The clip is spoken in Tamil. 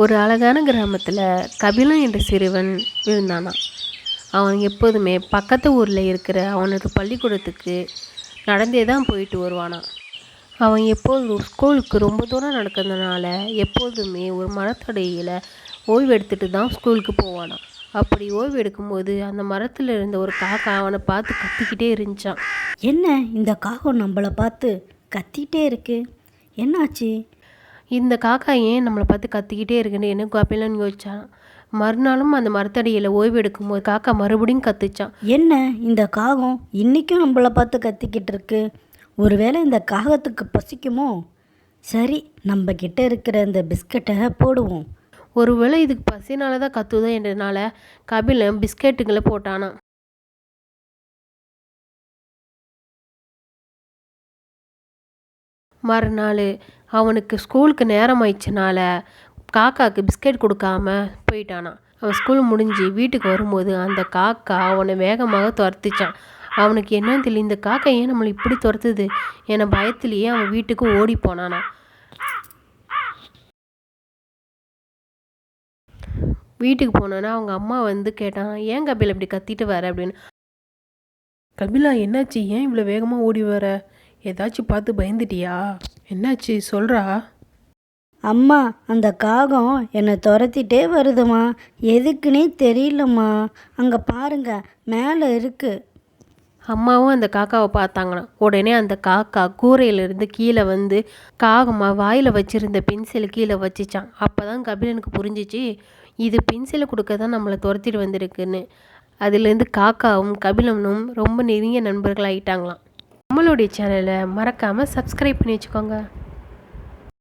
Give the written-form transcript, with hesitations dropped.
ஒரு அழகான கிராமத்தில் கபிலன் என்ற சிறுவன் இருந்தானாம். அவன் எப்போதுமே பக்கத்து ஊரில் இருக்கிற அவனது பள்ளிக்கூடத்துக்கு நடந்தே தான் போயிட்டு வருவானாம். அவன் எப்போதும் ஸ்கூலுக்கு ரொம்ப தூரம் நடக்கிறதுனால எப்போதுமே ஒரு மரத்தடியில் ஓய்வு எடுத்துகிட்டு தான் ஸ்கூலுக்கு போவானாம். அப்படி ஓய்வு எடுக்கும்போது அந்த மரத்தில் இருந்த ஒரு காக்கா அவனை பார்த்து கத்திக்கிட்டே இருந்துச்சான். என்ன இந்த காகம் நம்மளை பார்த்து கத்திக்கிட்டே இருக்கு, என்னாச்சு? இந்த காக்கா ஏன் நம்மளை பார்த்து கத்திக்கிட்டே இருக்குன்னு என்ன கபிலன் யோசிச்சான். மறுநாளும் அந்த மரத்தடியில் ஓய்வு எடுக்கும்போது காக்கா மறுபடியும் கத்துச்சான். என்ன இந்த காகம் இன்றைக்கும் நம்மளை பார்த்து கத்திக்கிட்டு இருக்கு? ஒருவேளை இந்த காகத்துக்கு பசிக்குமோ? சரி, நம்ம கிட்ட இருக்கிற இந்த பிஸ்கட்டை போடுவோம். ஒருவேளை இதுக்கு பசினால தான் கத்துதோ என்றனால கபிலன் பிஸ்கெட்டுகளை போட்டானான். மறுநாள் அவனுக்கு ஸ்கூலுக்கு நேரம் ஆயிடுச்சுனால காக்காவுக்கு பிஸ்கெட் கொடுக்காம போயிட்டானான். அவன் ஸ்கூல் முடிஞ்சு வீட்டுக்கு வரும்போது அந்த காக்கா அவனை வேகமாக துரத்துச்சான். அவனுக்கு என்னன்னு தெரியல, இந்த காக்கா ஏன் நம்மளை இப்படி துரத்துது என பயத்திலேயே அவன் வீட்டுக்கு ஓடி போனானா. வீட்டுக்கு போனோன்னா அவங்க அம்மா வந்து கேட்டான், ஏன் கபிலா இப்படி கத்திட்டு வர அப்படின்னு. கபிலா, என்னாச்சு, ஏன் இவ்வளோ வேகமாக ஓடி வர? ஏதாச்சும் பார்த்து பயந்துட்டியா? என்னாச்சு சொல்கிறா? அம்மா, அந்த காகம் என்னை துரத்திட்டே வருதுமா, எதுக்குன்னே தெரியலம்மா. அங்கே பாருங்க, மேலே இருக்கு. அம்மாவும் அந்த காக்காவை பார்த்தாங்களாம். உடனே அந்த காக்கா கூரையிலிருந்து கீழே வந்து காகமாக வாயில் வச்சுருந்த பென்சிலை கீழே வச்சிச்சான். அப்போ தான் கபிலனுக்கு புரிஞ்சிச்சு, இது பென்சிலை கொடுக்க தான் நம்மளை துரத்திட்டு வந்திருக்குன்னு. அதுலேருந்து காக்காவும் கபிலனும் ரொம்ப நெருங்கிய நண்பர்கள் ஆகிட்டாங்களாம். நம்மளுடைய சேனலை மறக்காமல் சப்ஸ்கிரைப் பண்ணி வச்சுக்கோங்க.